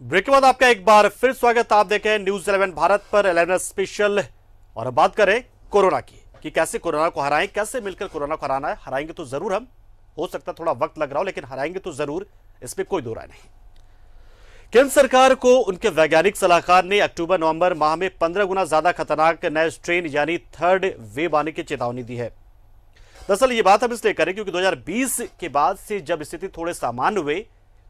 Break के बाद आपका एक बार फिर स्वागत। आप देखें न्यूज 11 भारत पर 11 स्पेशल। और अब बात करें कोरोना की कि कैसे कोरोना को हराएं, कैसे मिलकर कोरोना को हराना है। हराएंगे तो जरूर हम, हो सकता थोड़ा वक्त लग रहा हो, लेकिन हराएंगे तो जरूर, इसमें कोई दो राय नहीं। केंद्र सरकार को उनके वैज्ञानिक सलाहकार ने अक्टूबर नवंबर माह में 15 गुना ज्यादा खतरनाक नए स्ट्रेन यानी थर्ड वेव आने की चेतावनी दी है। दरअसल ये बात हम इसलिए करें क्योंकि 2020 के बाद से जब स्थिति थोड़े सामान्य हुए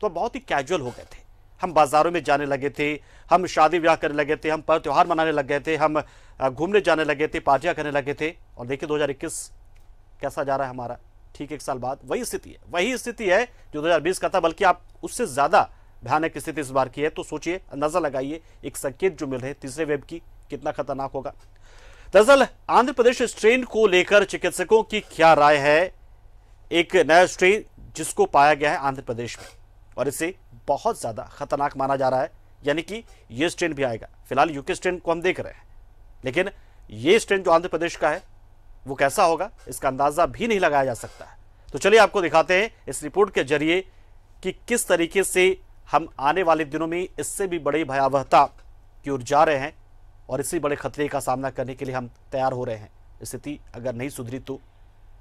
तो बहुत ही कैजुअल हो गए थे। हम बाजारों में जाने लगे थे, हम शादी ब्याह करने लगे थे, हम पर्व त्योहार मनाने लग गए थे, हम घूमने जाने लगे थे, पार्टियां करने लगे थे। और देखिए 2021 कैसा जा रहा है हमारा। ठीक एक साल बाद वही स्थिति है जो 2020 का था, बल्कि आप उससे ज्यादा भयानक स्थिति इस बार की है। तो सोचिए, अंदाजा लगाइए, एक संकेत जो मिल रहे तीसरे वेव की कितना खतरनाक होगा। दरअसल आंध्र प्रदेश स्ट्रेन को लेकर चिकित्सकों की क्या राय है। एक नया स्ट्रेन जिसको पाया गया है आंध्र प्रदेश में और इसे बहुत ज्यादा खतरनाक माना जा रहा है, यानी कि यह स्ट्रेन भी आएगा। फिलहाल यूके स्ट्रेन को हम देख रहे हैं, लेकिन यह स्ट्रेन जो आंध्र प्रदेश का है वो कैसा होगा इसका अंदाजा भी नहीं लगाया जा सकता है। तो चलिए आपको दिखाते हैं इस रिपोर्ट के जरिए कि किस तरीके से हम आने वाले दिनों में इससे भी बड़ी भयावहता की ओर जा रहे हैं और इसी बड़े खतरे का सामना करने के लिए हम तैयार हो रहे हैं। स्थिति अगर नहीं सुधरी तो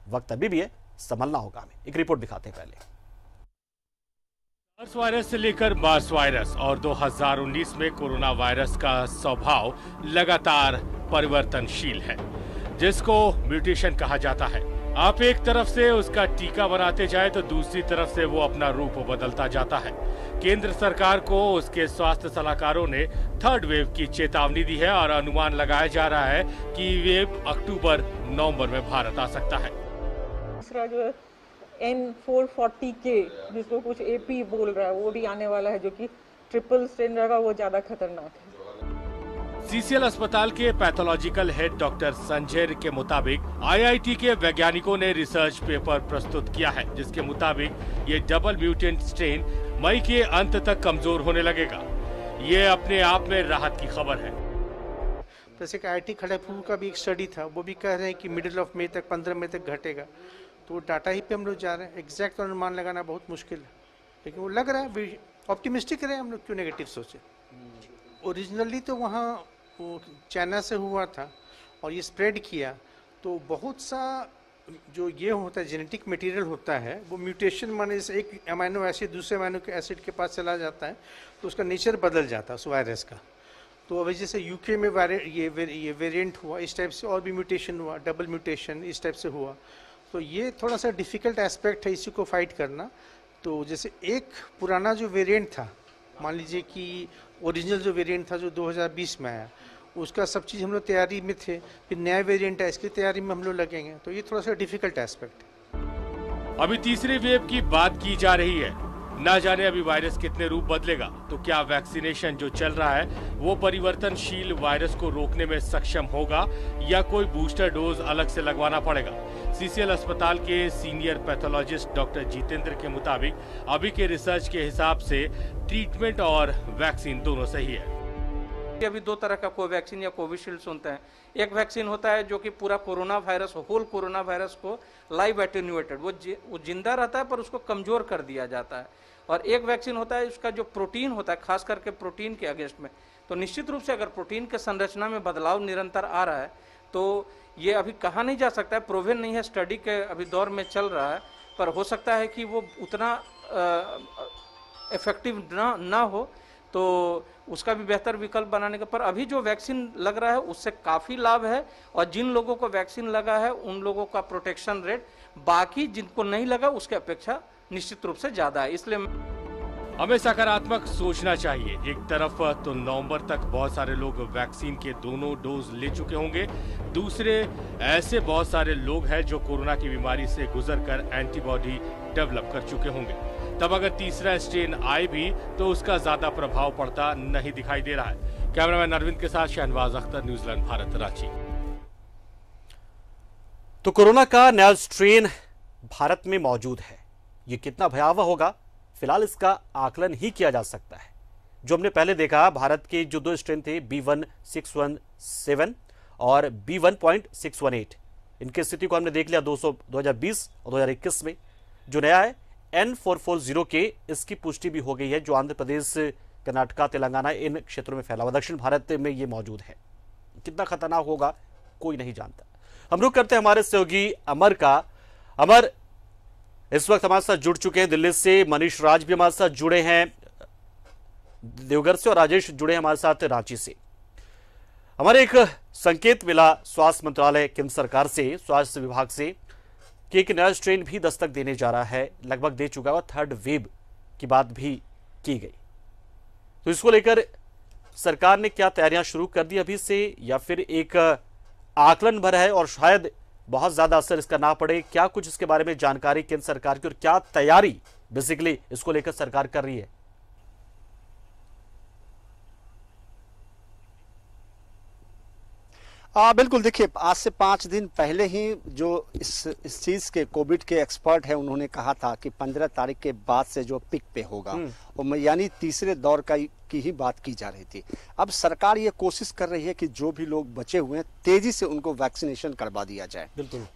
वक्त अभी भी है, संभलना होगा हमें। एक रिपोर्ट दिखाते हैं पहले। सार्स वायरस से लेकर मार्स वायरस और 2019 में कोरोना वायरस का स्वभाव लगातार परिवर्तनशील है, जिसको म्यूटेशन कहा जाता है। आप एक तरफ से उसका टीका बनाते जाए तो दूसरी तरफ से वो अपना रूप बदलता जाता है। केंद्र सरकार को उसके स्वास्थ्य सलाहकारों ने थर्ड वेव की चेतावनी दी है और अनुमान लगाया जा रहा है कि वेव अक्टूबर नवंबर में भारत आ सकता है। दूसरा जो N440K जिसको कुछ AP बोल रहा है वो भी आने वाला है, जो कि ट्रिपल स्ट्रेन रहेगा, वो ज्यादा खतरनाक है। CCL अस्पताल के पैथोलॉजिकल हेड डॉक्टर संजय के मुताबिक IIT के वैज्ञानिकों ने रिसर्च पेपर प्रस्तुत किया है, जिसके मुताबिक ये डबल म्यूटेंट स्ट्रेन मई के अंत तक कमजोर होने लगेगा। ये अपने आप में राहत की खबर है। जैसे कि IIT खड़गपुर का भी एक स्टडी था, वो भी कह रहे हैं कि मिडिल ऑफ मई तक 15 मई तक घटेगा। तो डाटा ही पे हम लोग जा रहे हैं, एग्जैक्ट अनुमान लगाना बहुत मुश्किल है, लेकिन वो लग रहा है। ऑप्टिमिस्टिक रहे हम लोग, क्यों नेगेटिव सोचे। ओरिजिनली तो वहाँ वो चाइना से हुआ था और ये स्प्रेड किया, तो बहुत सा जो ये होता है जेनेटिक मटेरियल होता है, वो म्यूटेशन माने से एक अमाइनो एसिड दूसरे अमाइनो एसिड के पास चला जाता है, तो उसका नेचर बदल जाता है उस वायरस का। तो अभी जैसे यूके में ये वेरिएंट हुआ, इस टाइप से और भी म्यूटेशन हुआ, डबल म्यूटेशन इस टाइप से हुआ। तो ये थोड़ा सा डिफ़िकल्ट एस्पेक्ट है इसी को फाइट करना। तो जैसे एक पुराना जो वेरिएंट था, मान लीजिए कि ओरिजिनल जो वेरिएंट था जो 2020 में आया, उसका सब चीज़ हम लोग तैयारी में थे। फिर नया वेरिएंट है, इसकी तैयारी में हम लोग लगेंगे। तो ये थोड़ा सा डिफ़िकल्ट एस्पेक्ट है। अभी तीसरी वेव की बात की जा रही है। ना जाने अभी वायरस कितने रूप बदलेगा। तो क्या वैक्सीनेशन जो चल रहा है वो परिवर्तनशील वायरस को रोकने में सक्षम होगा या कोई बूस्टर डोज अलग से लगवाना पड़ेगा। CCL अस्पताल के सीनियर पैथोलॉजिस्ट डॉक्टर जितेंद्र के मुताबिक अभी के रिसर्च के हिसाब से ट्रीटमेंट और वैक्सीन दोनों सही है। अभी दो तरह का कोवैक्सीन या कोविशील्ड होता है। एक वैक्सीन होता है जो कि पूरा corona virus, whole corona virus को लाइव एटेन्यूएटेड, वो जिंदा रहता है पर उसको कमजोर कर दिया जाता है। और एक वैक्सीन होता है उसका जो प्रोटीन होता है, खास करके प्रोटीन के अगेंस्ट में। तो निश्चित रूप से अगर प्रोटीन के संरचना में बदलाव निरंतर आ रहा है तो ये अभी कहा नहीं जा सकता है, प्रूवन नहीं है, स्टडी के अभी दौर में चल रहा है, पर हो सकता है कि वो उतना इफेक्टिव ना हो, तो उसका भी बेहतर विकल्प बनाने का। पर अभी जो वैक्सीन लग रहा है उससे काफ़ी लाभ है, और जिन लोगों को वैक्सीन लगा है उन लोगों का प्रोटेक्शन रेट बाकी जिनको नहीं लगा उसके अपेक्षा निश्चित रूप से ज़्यादा है। इसलिए हमें सकारात्मक सोचना चाहिए। एक तरफ तो नवंबर तक बहुत सारे लोग वैक्सीन के दोनों डोज ले चुके होंगे, दूसरे ऐसे बहुत सारे लोग हैं जो कोरोना की बीमारी से गुजरकर एंटीबॉडी डेवलप कर चुके होंगे। तब अगर तीसरा स्ट्रेन आए भी तो उसका ज्यादा प्रभाव पड़ता नहीं दिखाई दे रहा है। कैमरामैन अरविंद के साथ शहनवाज अख्तर, न्यूज 11 भारत, रांची। तो कोरोना का नया स्ट्रेन भारत में मौजूद है, ये कितना भयावह होगा फिलहाल इसका आकलन ही किया जा सकता है। जो हमने पहले देखा, भारत के जो दो स्ट्रेन थे B1617 और B1.618, इनकी स्थिति को हमने देख लिया 2020 और 2021 में। जो नया है N440 के, इसकी पुष्टि भी हो गई है, जो आंध्र प्रदेश कर्नाटका, तेलंगाना, इन क्षेत्रों में फैला हुआ, दक्षिण भारत में ये मौजूद है। कितना खतरनाक होगा कोई नहीं जानता। हम रुक करते हैं हमारे सहयोगी अमर का। अमर इस वक्त हमारे साथ जुड़ चुके हैं दिल्ली से, मनीष राज भी हमारे साथ जुड़े हैं देवघर से और राजेश जुड़े हैं हमारे साथ रांची से। हमारे एक संकेत मिला स्वास्थ्य मंत्रालय, केंद्र सरकार से, स्वास्थ्य विभाग से कि एक नया स्ट्रेन भी दस्तक देने जा रहा है, लगभग दे चुका है, थर्ड वेव की बात भी की गई। तो इसको लेकर सरकार ने क्या तैयारियां शुरू कर दी अभी से, या फिर एक आकलन भर है और शायद बहुत ज्यादा असर इसका ना पड़े? क्या कुछ इसके बारे में जानकारी केंद्र सरकार की और क्या तैयारी बेसिकली इसको लेकर सरकार कर रही है? बिल्कुल, देखिए आज से 5 दिन पहले ही जो इस चीज़ के कोविड के एक्सपर्ट हैं उन्होंने कहा था कि 15 तारीख के बाद से जो पिक पे होगा, और यानी तीसरे दौर की ही बात की जा रही थी। अब सरकार ये कोशिश कर रही है कि जो भी लोग बचे हुए हैं तेजी से उनको वैक्सीनेशन करवा दिया जाए,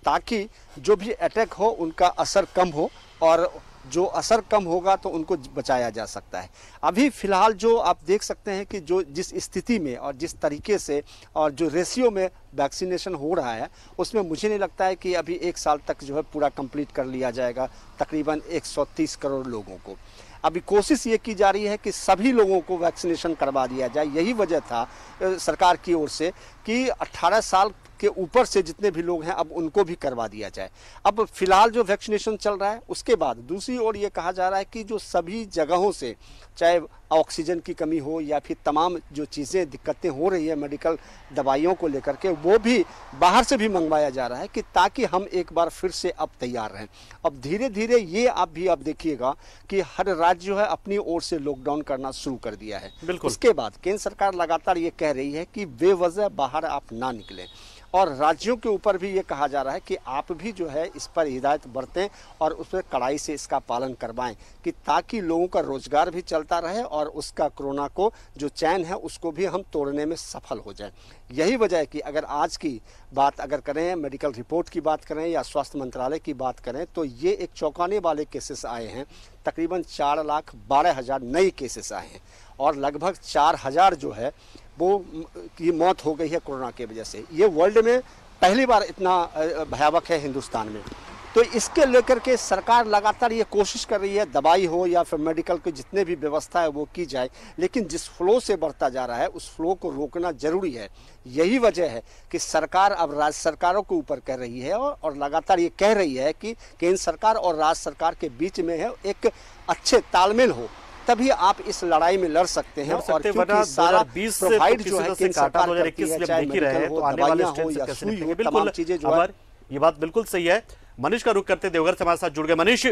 ताकि जो भी अटैक हो उनका असर कम हो, और जो असर कम होगा तो उनको बचाया जा सकता है। अभी फिलहाल जो आप देख सकते हैं कि जो जिस स्थिति में और जिस तरीके से और जो रेशियो में वैक्सीनेशन हो रहा है, उसमें मुझे नहीं लगता है कि अभी 1 साल तक जो है पूरा कंप्लीट कर लिया जाएगा तकरीबन 130 करोड़ लोगों को। अभी कोशिश ये की जा रही है कि सभी लोगों को वैक्सीनेशन करवा दिया जाए। यही वजह था सरकार की ओर से कि 18 साल के ऊपर से जितने भी लोग हैं अब उनको भी करवा दिया जाए। अब फिलहाल जो वैक्सीनेशन चल रहा है, उसके बाद दूसरी ओर ये कहा जा रहा है कि जो सभी जगहों से, चाहे ऑक्सीजन की कमी हो या फिर तमाम जो चीज़ें दिक्कतें हो रही है मेडिकल दवाइयों को लेकर के, वो भी बाहर से भी मंगवाया जा रहा है कि ताकि हम एक बार फिर से अब तैयार रहें। अब धीरे धीरे ये आप देखिएगा कि हर राज्य जो है अपनी ओर से लॉकडाउन करना शुरू कर दिया है। उसके बाद केंद्र सरकार लगातार ये कह रही है कि बेवजह बाहर आप ना निकलें, और राज्यों के ऊपर भी ये कहा जा रहा है कि आप भी जो है इस पर हिदायत बरतें और उस पर कड़ाई से इसका पालन करवाएं, कि ताकि लोगों का रोजगार भी चलता रहे और उसका कोरोना को जो चैन है उसको भी हम तोड़ने में सफल हो जाएं। यही वजह है कि अगर आज की बात अगर करें, मेडिकल रिपोर्ट की बात करें या स्वास्थ्य मंत्रालय की बात करें, तो ये एक चौंकाने वाले केसेस आए हैं। तकरीबन 4,12,000 नए केसेस आए हैं और लगभग 4,000 जो है वो की मौत हो गई है कोरोना की वजह से। ये वर्ल्ड में पहली बार इतना भयावह है हिंदुस्तान में। तो इसके लेकर के सरकार लगातार ये कोशिश कर रही है, दवाई हो या फिर मेडिकल की जितने भी व्यवस्था है वो की जाए, लेकिन जिस फ्लो से बढ़ता जा रहा है उस फ्लो को रोकना जरूरी है। यही वजह है कि सरकार अब राज्य सरकारों के ऊपर कह रही है और लगातार ये कह रही है कि केंद्र सरकार और राज्य सरकार के बीच में है एक अच्छे तालमेल हो, तभी आप इस लड़ाई में लड़ सकते हैं। और क्योंकि सारा 20 प्रोवाइड जो है केंद्र सरकार करती है, चाहे मेडिकल हो, दवाइयां हो या सुई हो, तमाम चीजें जो है। ये बात बिल्कुल सही है। मनीष का रुख करते देवघर से हमारे साथ जुड़ गए। मनीष,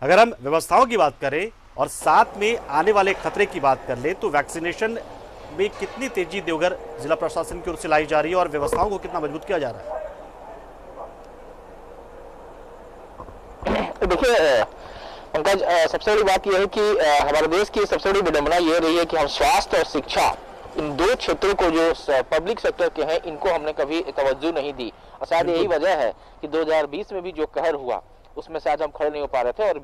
अगर हम व्यवस्थाओं की बात करें और साथ में आने वाले खतरे की बात कर ले, तो वैक्सीनेशन में कितनी तेजी देवघर जिला प्रशासन की ओर से लाई जा रही है और व्यवस्थाओं को कितना मजबूत किया जा रहा है? देखिए पंकज, सबसे बड़ी बात यह है कि हमारे देश की सबसे बड़ी विडंबना यह रही है कि हम स्वास्थ्य और शिक्षा, इन दो क्षेत्रों को जो पब्लिक सेक्टर के हैं, इनको हमने कभी तवज्जो नहीं दी। और शायद यही वजह है कि 2020 में भी जो कहर हुआ उसमें शायद हम खड़े नहीं हो पा रहे थे। और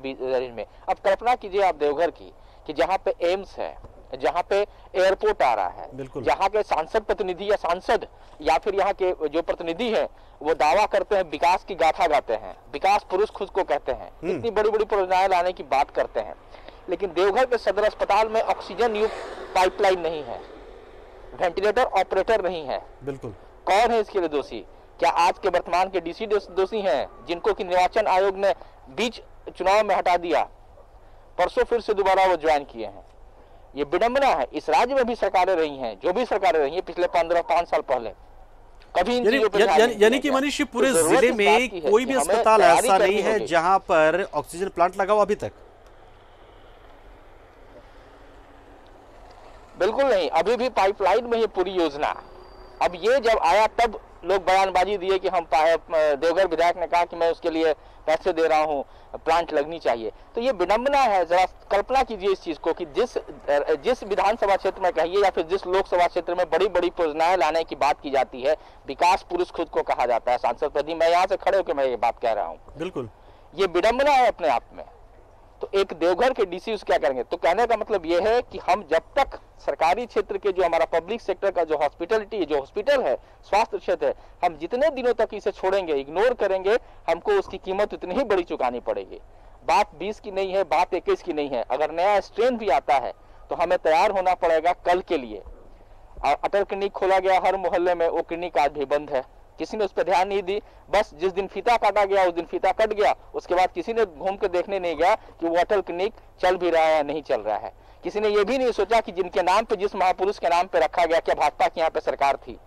में अब कल्पना कीजिए आप देवघर की, कि जहाँ पे एम्स है, जहाँ पे एयरपोर्ट आ रहा है, जहाँ के सांसद प्रतिनिधि या सांसद या फिर यहाँ के जो प्रतिनिधि हैं वो दावा करते हैं, विकास की गाथा गाते हैं, विकास पुरुष खुद को कहते हैं, इतनी बड़ी बड़ी परियोजनाएं लाने की बात करते हैं, लेकिन देवघर के सदर अस्पताल में ऑक्सीजन युक्त पाइपलाइन नहीं है, वेंटिलेटर ऑपरेटर नहीं है। बिल्कुल, कौन है इसके लिए दोषी? क्या आज के वर्तमान के डीसी दोषी हैं, जिनको कि निर्वाचन आयोग ने बीच चुनाव में हटा दिया, परसों फिर से दोबारा वो ज्वाइन किए हैं? ये विडंबना है। इस राज्य में भी सरकारें रही हैं, जो भी सरकारें रही हैं पिछले 15-5 साल पहले, कभी यानी कि मनीष पूरे जिले में कोई भी अस्पताल ऐसा नहीं है जहां पर ऑक्सीजन प्लांट लगा हो अभी तक? बिल्कुल नहीं, अभी भी पाइपलाइन में ही पूरी योजना। अब ये जब आया तब लोग बयानबाजी दिए कि हम देवघर विधायक ने कहा कि मैं उसके लिए पैसे दे रहा हूं, प्लांट लगनी चाहिए। तो ये विडंबना है। जरा कल्पना कीजिए इस चीज को कि जिस विधानसभा क्षेत्र में कहिए या फिर जिस लोकसभा क्षेत्र में बड़ी बड़ी परियोजनाएं लाने की बात की जाती है, विकास पुरुष खुद को कहा जाता है, सांसद प्रति, मैं यहाँ से खड़े होकर मैं ये बात कह रहा हूँ। बिल्कुल, ये विडंबना है अपने आप में। तो एक देवघर के डीसी उस क्या करेंगे? तो कहने का मतलब ये है कि हम जब तक सरकारी क्षेत्र के जो हमारा पब्लिक सेक्टर का जो हॉस्पिटलिटी जो हॉस्पिटल है, स्वास्थ्य क्षेत्र है, हम जितने दिनों तक इसे छोड़ेंगे, इग्नोर करेंगे, हमको उसकी कीमत उतनी ही बड़ी चुकानी पड़ेगी। बात 20 की नहीं है, बात 21 की नहीं है। अगर नया स्ट्रेन भी आता है तो हमें तैयार होना पड़ेगा कल के लिए। अटल क्लिनिक खोला गया हर मोहल्ले में, वो क्लिनिक आज भी बंद है, किसी ने उस पर ध्यान नहीं दी। बस जिस दिन फीता काटा गया उस दिन फीता कट गया, उसके बाद किसी ने घूम के देखने नहीं गया कि वो अटल क्लिनिक चल भी रहा है या नहीं चल रहा है। किसी ने ये भी नहीं सोचा कि जिनके नाम पे, जिस महापुरुष के नाम पे रखा गया, क्या भाजपा की यहाँ पे सरकार थी,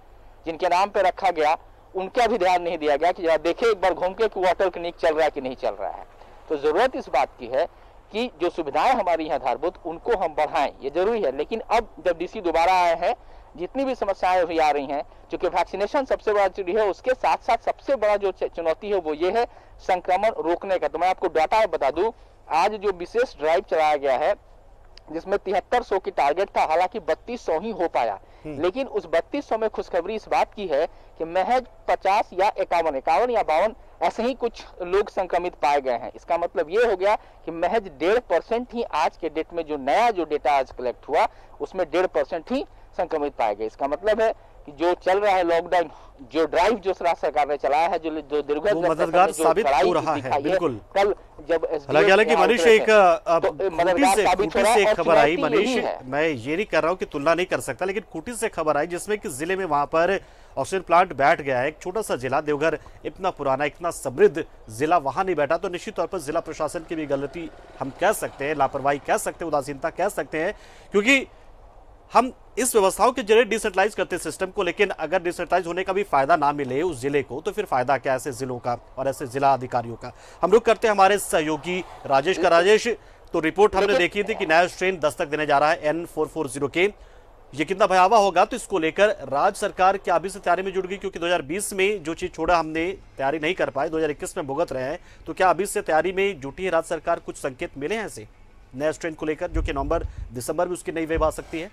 जिनके नाम पे रखा गया उनका भी ध्यान नहीं दिया गया कि जरा देखे एक बार घूम के कि वो अटल क्लिनिक चल रहा है कि नहीं चल रहा है। तो जरूरत इस बात की है कि जो सुविधाएं हमारी यहाँ आधारभूत उनको हम बढ़ाएं, ये जरूरी है। लेकिन अब जब डीसी दोबारा आए हैं, जितनी भी समस्याएं अभी आ रही हैं, क्योंकि वैक्सीनेशन सबसे बड़ा चीज है, उसके साथ साथ सबसे बड़ा जो चुनौती है वो ये है संक्रमण रोकने का। तो मैं आपको डाटा बता दूं, आज जो विशेष ड्राइव चलाया गया है जिसमें 7300 की टारगेट था, हालांकि 3200 ही हो पाया, लेकिन उस 3200 में खुशखबरी इस बात की है कि महज 50 या 51 या 52 ऐसे ही कुछ लोग संक्रमित पाए गए हैं। इसका मतलब ये हो गया कि महज 1.5% ही आज के डेट में जो नया जो डेटा आज कलेक्ट हुआ उसमें 1.5% ही संक्रमित पाए गए। इसका मतलब है कि जो चल रहा है लॉकडाउन, जो ड्राइव जो सरकार ने चलाया है, जो दीर्घ मददगार साबित हो रहा है। बिल्कुल, कल जब हालांकि मनीष एक खूंटी से एक खबर आई, मनीष मैं ये नहीं कर रहा हूँ कि तुलना नहीं कर सकता, लेकिन खूंटी से खबर आई जिसमें कि जिले में वहां पर ऑक्सीजन प्लांट बैठ गया है। एक छोटा सा जिला देवघर, इतना पुराना इतना समृद्ध जिला वहां नहीं बैठा, तो निश्चित तौर पर जिला प्रशासन की भी गलती हम कह सकते हैं, लापरवाही कह सकते हैं, उदासीनता कह सकते हैं, क्योंकि हम इस व्यवस्थाओं के जरिए डिसेंट्रलाइज करते हैं सिस्टम को, लेकिन अगर डिसेंट्रलाइज होने का भी फायदा ना मिले उस जिले को तो फिर फायदा क्या ऐसे जिलों का और ऐसे जिला अधिकारियों का। हम लोग करते हैं हमारे सहयोगी राजेश का। राजेश, तो रिपोर्ट हमने देखी थी कि नया स्ट्रेन दस्तक देने जा रहा है N440 के, ये कितना भयावह होगा, तो इसको लेकर राज्य सरकार क्या अभी से तैयारी में जुट गई? क्योंकि 2020 में जो चीज छोड़ा हमने तैयारी नहीं कर पाए, 2021 में भुगत रहे हैं, तो क्या अभी से तैयारी में जुटी है राज्य सरकार? कुछ संकेत मिले हैं ऐसे नया स्ट्रेन को लेकर जो कि नवंबर दिसंबर में उसकी नई वेव आ सकती है?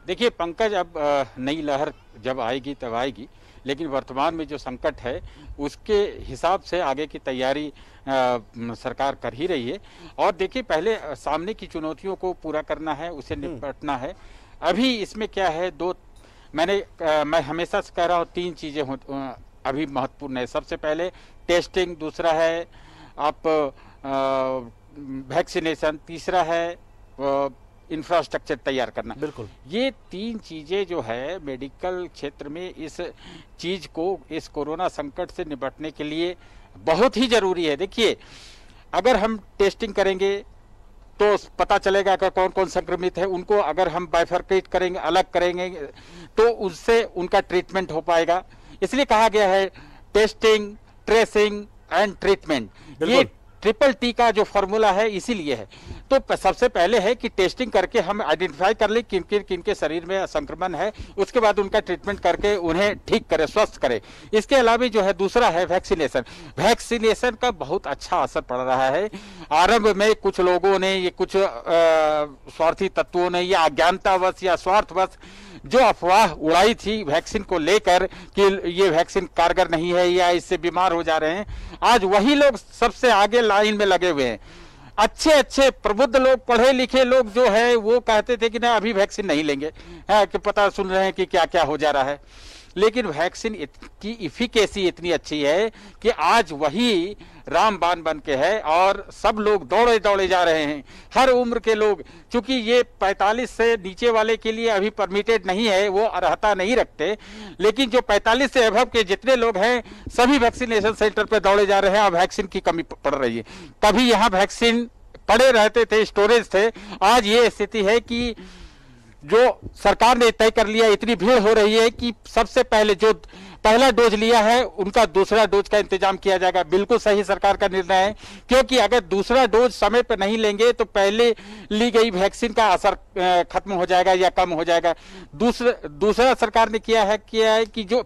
देखिए पंकज, अब नई लहर जब आएगी तब आएगी, लेकिन वर्तमान में जो संकट है उसके हिसाब से आगे की तैयारी सरकार कर ही रही है। और देखिए, पहले सामने की चुनौतियों को पूरा करना है, उसे निपटना है। अभी इसमें क्या है, मैं हमेशा से कह रहा हूँ 3 चीजें अभी महत्वपूर्ण है। सबसे पहले टेस्टिंग, दूसरा है आप वैक्सीनेशन, तीसरा है इंफ्रास्ट्रक्चर तैयार करना। बिल्कुल, ये 3 चीजें जो है मेडिकल क्षेत्र में इस चीज को, इस कोरोना संकट से निपटने के लिए बहुत ही जरूरी है। देखिए, अगर हम टेस्टिंग करेंगे तो पता चलेगा कि कौन कौन संक्रमित है, उनको अगर हम बाइफरकेट करेंगे, अलग करेंगे, तो उससे उनका ट्रीटमेंट हो पाएगा। इसलिए कहा गया है टेस्टिंग, ट्रेसिंग एंड ट्रीटमेंट, ये ट्रिपल टी का जो फॉर्मूला है इसीलिए है। तो सबसे पहले है कि टेस्टिंग करके हम आइडेंटिफाई कर ले किन के शरीर में संक्रमण है, उसके बाद उनका ट्रीटमेंट करके उन्हें ठीक करे, स्वस्थ करे। इसके अलावा जो है दूसरा है वैक्सीनेशन। वैक्सीनेशन का बहुत अच्छा असर पड़ रहा है। आरंभ में कुछ लोगों ने, ये कुछ स्वार्थी तत्वों ने या अज्ञानतावश या स्वार्थवश जो अफवाह उड़ाई थी वैक्सीन को लेकर कि ये वैक्सीन कारगर नहीं है या इससे बीमार हो जा रहे हैं, आज वही लोग सबसे आगे लाइन में लगे हुए हैं। अच्छे प्रबुद्ध लोग, पढ़े लिखे लोग जो है वो कहते थे कि ना अभी वैक्सीन नहीं लेंगे, कि पता सुन रहे हैं कि क्या क्या हो जा रहा है। लेकिन वैक्सीन की इफिकेसी इतनी अच्छी है कि आज वही रामबाण बन के है और सब लोग दौड़े जा रहे हैं, हर उम्र के लोग। क्योंकि ये 45 से नीचे वाले के लिए अभी परमिटेड नहीं है, वो अर्हता नहीं रखते, लेकिन जो 45 से अबव के जितने लोग हैं सभी वैक्सीनेशन सेंटर पे दौड़े जा रहे हैं। अब वैक्सीन की कमी पड़ रही है। कभी यहाँ वैक्सीन पड़े रहते थे, स्टोरेज थे, आज ये स्थिति है कि जो सरकार ने तय कर लिया, इतनी भीड़ हो रही है कि सबसे पहले जो पहला डोज लिया है उनका दूसरा डोज का इंतजाम किया जाएगा। बिल्कुल सही सरकार का निर्णय है, क्योंकि अगर दूसरा डोज समय पर नहीं लेंगे तो पहले ली गई वैक्सीन का असर खत्म हो जाएगा या कम हो जाएगा। दूसरा सरकार ने किया है कि जो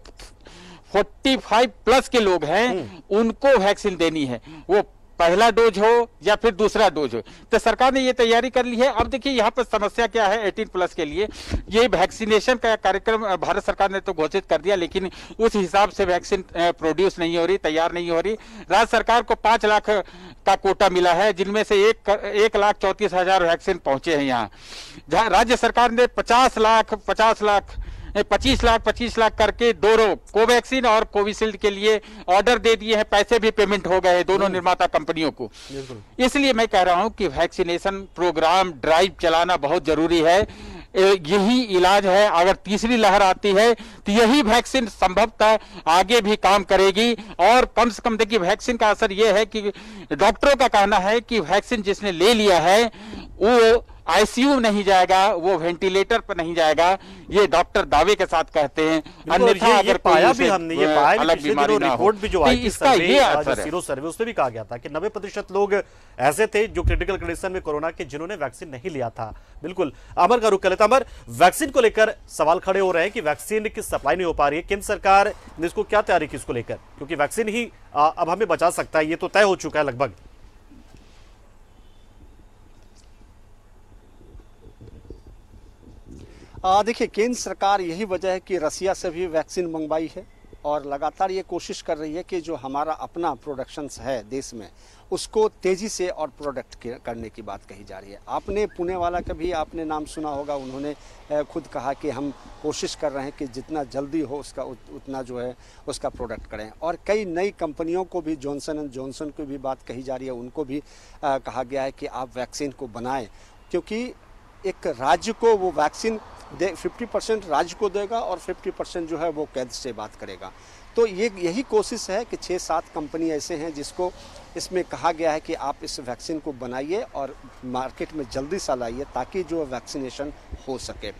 45 प्लस के लोग हैं उनको वैक्सीन देनी है। वो पहला डोज हो या फिर दूसरा डोज हो। तो सरकार ने ये तैयारी कर ली है। अब देखिए यहाँ पर समस्या क्या है 18+ के लिए, ये वैक्सीनेशन का कार्यक्रम भारत सरकार ने तो घोषित कर दिया, लेकिन उस हिसाब से वैक्सीन प्रोड्यूस नहीं हो रही, तैयार नहीं हो रही। राज्य सरकार को 5 लाख का कोटा मिला है, जिनमें से 1,34,000 वैक्सीन पहुंचे हैं यहाँ। जहाँ राज्य सरकार ने 25 लाख करके दोनों कोवैक्सीन और कोविशील्ड के लिए ऑर्डर दे दिए हैं। पैसे भी पेमेंट हो गए हैं दोनों निर्माता कंपनियों को। इसलिए मैं कह रहा हूं कि वैक्सीनेशन प्रोग्राम ड्राइव चलाना बहुत जरूरी है। यही इलाज है। अगर तीसरी लहर आती है तो यही वैक्सीन संभवतः आगे भी काम करेगी। और कम से कम देखिए वैक्सीन का असर यह है कि डॉक्टरों का कहना है कि वैक्सीन जिसने ले लिया है वो आईसीयू नहीं जाएगा, वो वेंटिलेटर पर नहीं जाएगा, ये डॉक्टर दावे के साथ कहते हैं। अन्यथा अगर पाया भी हमने ये पाया अलग बीमारी ना हो, रिपोर्ट भी जो आई थी इसका ये असर है। सीरो सर्वे उसमें भी कहा गया था कि 90% लोग ऐसे थे जो क्रिटिकल कंडीशन में कोरोना के जिन्होंने वैक्सीन नहीं लिया था। बिल्कुल अमर का रुख कर लेता। अमर, वैक्सीन को लेकर सवाल खड़े हो रहे हैं कि वैक्सीन की सप्लाई नहीं हो पा रही है, केंद्र सरकार ने इसको क्या तैयारी की इसको लेकर, क्योंकि वैक्सीन ही अब हमें बचा सकता है, ये तो तय हो चुका है लगभग। देखिए केंद्र सरकार यही वजह है कि रसिया से भी वैक्सीन मंगवाई है और लगातार ये कोशिश कर रही है कि जो हमारा अपना प्रोडक्शंस है देश में उसको तेज़ी से और प्रोडक्ट करने की बात कही जा रही है। आपने पुणे वाला का भी आपने नाम सुना होगा, उन्होंने खुद कहा कि हम कोशिश कर रहे हैं कि जितना जल्दी हो उसका उतना जो है उसका प्रोडक्ट करें। और कई नई कंपनियों को भी जॉनसन एंड जॉनसन की भी बात कही जा रही है, उनको भी कहा गया है कि आप वैक्सीन को बनाएं, क्योंकि एक राज्य को वो वैक्सीन 50% राज्य को देगा और 50% जो है वो केंद्र से बात करेगा। तो यही कोशिश है कि 6-7 कंपनी ऐसे हैं जिसको इसमें कहा गया है कि आप इस वैक्सीन को बनाइए और मार्केट में जल्दी सा लाइए ताकि जो वैक्सीनेशन हो सके।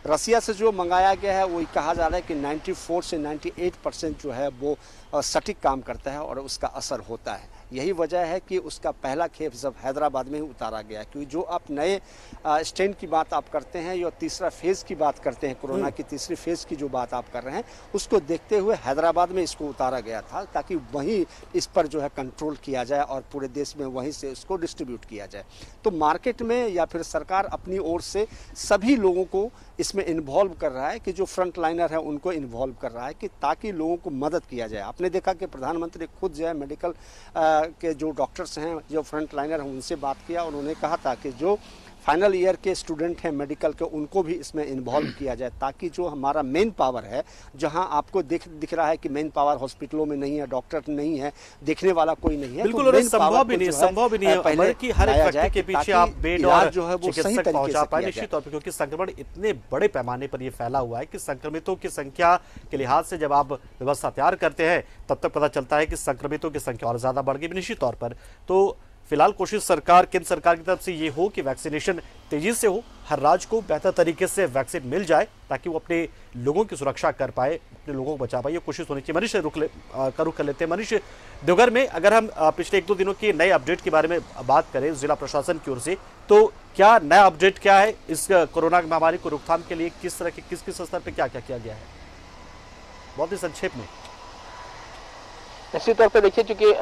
रसिया से जो मंगाया गया है वही कहा जा रहा है कि 94 से 98% जो है वो सटीक काम करता है और उसका असर होता है। यही वजह है कि उसका पहला खेप जब हैदराबाद में ही उतारा गया, क्योंकि जो आप नए स्ट्रेन की बात आप करते हैं या तीसरा फेज़ की बात करते हैं, कोरोना की तीसरी फेज़ की जो बात आप कर रहे हैं, उसको देखते हुए हैदराबाद में इसको उतारा गया था ताकि वहीं इस पर जो है कंट्रोल किया जाए और पूरे देश में वहीं से उसको डिस्ट्रीब्यूट किया जाए। तो मार्केट में या फिर सरकार अपनी ओर से सभी लोगों को इसमें इन्वॉल्व कर रहा है कि जो फ्रंट लाइनर है उनको इन्वॉल्व कर रहा है कि ताकि लोगों को मदद किया जाए। आपने देखा कि प्रधानमंत्री खुद जो है मेडिकल के जो डॉक्टर्स हैं, जो फ्रंट लाइनर हैं, उनसे बात किया। उन्होंने कहा था कि जो फाइनल ईयर के स्टूडेंट हैं मेडिकल के, उनको भी इसमें इन्वॉल्व किया जाए ताकि जो हमारा मेन पावर है, जहां आपको दिख रहा है कि मेन पावर हॉस्पिटलों में नहीं है, डॉक्टर नहीं है, देखने वाला कोई नहीं है। बिल्कुल तो संभव भी नहीं है पहले कि हर एक व्यक्ति के पीछे आप बेड और जो है वो सही तरीके से पाए निश्चित तौर पर, क्योंकि संक्रमण इतने बड़े पैमाने पर यह फैला हुआ है कि संक्रमितों की संख्या के लिहाज से जब आप व्यवस्था तैयार करते हैं तब तक पता चलता है कि संक्रमितों की संख्या और ज्यादा बढ़ गई निश्चित तौर पर। तो फिलहाल कोशिश सरकार, केंद्र सरकार की तरफ से ये हो कि वैक्सीनेशन तेजी से हो, हर राज्य को बेहतर तरीके से वैक्सीन मिल जाए ताकि वो अपने लोगों की सुरक्षा कर पाए, अपने लोगों को बचा पाए, ये कोशिश होनी चाहिए। मनीष रुख कर लेते हैं। मनीष, देवघर में अगर हम पिछले 1-2 दिनों की नए अपडेट के बारे में बात करें जिला प्रशासन की ओर से, तो क्या नया अपडेट क्या है इस कोरोना महामारी को रोकथाम के लिए? किस तरह के किस स्तर पर क्या क्या किया गया है, बहुत ही संक्षेप में? निश्चित तौर पे देखिए, चूंकि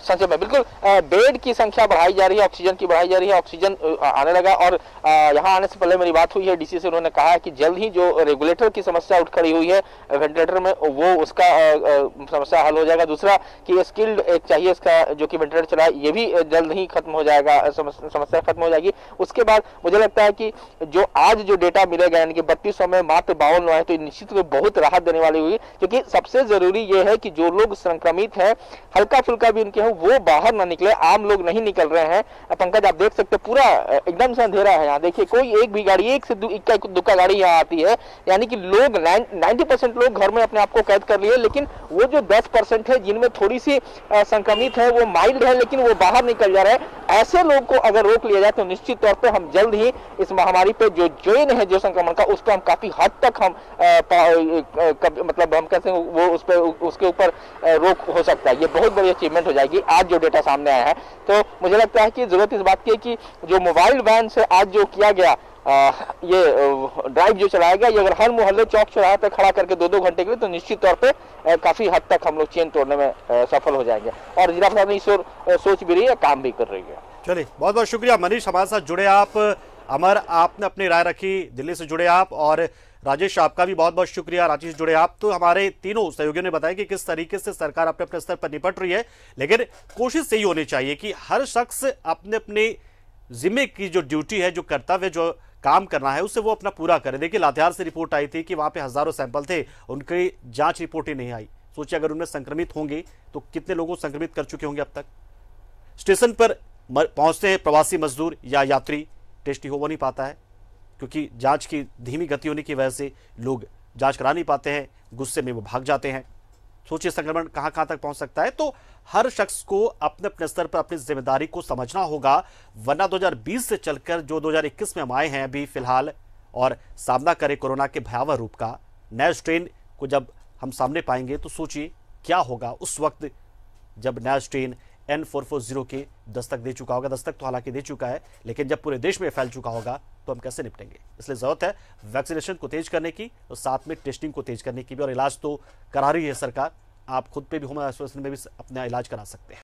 संख्या में बिल्कुल बेड की संख्या बढ़ाई जा रही है, ऑक्सीजन की बढ़ाई जा रही है, ऑक्सीजन आने लगा। और यहाँ आने से पहले मेरी बात हुई है डीसी से, उन्होंने कहा है कि जल्द ही जो रेगुलेटर की समस्या उठ खड़ी हुई है वेंटिलेटर में, वो उसका समस्या हल हो जाएगा। दूसरा कि स्किल्ड एक चाहिए इसका जो कि वेंटिलेटर चला है, ये भी जल्द ही खत्म हो जाएगा, समस्या खत्म हो जाएगी। उसके बाद मुझे लगता है कि जो आज जो डेटा मिलेगा यानी कि 3200 में मात्र 52 है, तो निश्चित रूप बहुत राहत देने वाली हुई, क्योंकि सबसे जरूरी ये है कि जो लोग संक्रमित है, हल्का फुल्का भी उनके हैं, वो बाहर ना निकले। आम लोग नहीं निकल रहे हैं। पंकज आप देख सकते पूरा एकदम से अंधेरा है यहाँ। देखिए कोई एक भी गाड़ी, एक से दुक्का गाड़ी यहाँ आती है, यानी कि लोग 90% लोग घर में अपने आप को कैद कर लिए। लेकिन वो जो 10% है जिनमें थोड़ी सी संक्रमित है, वो माइल्ड है लेकिन वो बाहर निकल जा रहे हैं, ऐसे लोग को अगर रोक लिया जाए तो निश्चित तौर पर हम जल्द ही इस महामारी पे जो चेन है जो संक्रमण का, उस पर हम काफी हद तक हम मतलब हम कहते हैं वो उस पर उसके ऊपर रोक हो सकता है। ये बहुत बड़ी अचीवमेंट हो जाएगी आज जो डेटा सामने आया है। तो मुझे लगता है कि जरूरत इस बात की है कि जो मोबाइल वैन से आज जो किया गया ये ड्राइव जो चलाएगा, ये अगर हर मोहल्ले चौक चौराहे पे खड़ा करके 2-2 घंटे के लिए, तो निश्चित तौर पे काफी हद तक हम लोग चेन तोड़ने में सफल हो जाएंगे। और जिला प्रशासन इस ओर सोच भी रही है, काम भी कर रही है। चलिए, बहुत बहुत शुक्रिया मनीष, हमारे साथ जुड़े आप। अमर, आपने अपनी राय रखी, दिल्ली से जुड़े आप, और राजेश आपका भी बहुत बहुत शुक्रिया, रांची से जुड़े आप। तो हमारे तीनों सहयोगियों ने बताया कि किस तरीके से सरकार अपने अपने स्तर पर निपट रही है, लेकिन कोशिश यही होनी चाहिए कि हर शख्स अपने अपने जिम्मे की जो ड्यूटी है, जो कर्तव्य, जो काम करना है, उसे वो अपना पूरा करे। देखिए, लातेहार से रिपोर्ट आई थी कि वहां पे हजारों सैंपल थे, उनकी जांच रिपोर्ट ही नहीं आई। सोचिए अगर उनमें संक्रमित होंगे तो कितने लोगों को संक्रमित कर चुके होंगे अब तक। स्टेशन पर पहुंचते हैं प्रवासी मजदूर या यात्री, टेस्ट हो नहीं पाता है क्योंकि जांच की धीमी गति होने की वजह से लोग जांच करा नहीं पाते हैं, गुस्से में वो भाग जाते हैं। सोचिए संक्रमण कहां तक पहुंच सकता है। तो हर शख्स को अपने अपने स्तर पर अपनी जिम्मेदारी को समझना होगा, वरना 2020 से चलकर जो 2021 में हम आए हैं अभी फिलहाल, और सामना करें कोरोना के भयावह रूप का, नए स्ट्रेन को जब हम सामने पाएंगे तो सोचिए क्या होगा उस वक्त जब नया स्ट्रेन N440 के दस्तक दे चुका होगा। दस्तक तो हालांकि दे चुका है, लेकिन जब पूरे देश में फैल चुका होगा तो हम कैसे निपटेंगे। इसलिए जरूरत है वैक्सीनेशन को तेज करने की और साथ में टेस्टिंग को तेज करने की भी, और इलाज तो करा रही है सरकार। आप खुद पे भी होम आइसोलेशन में भी अपना इलाज करा सकते हैं।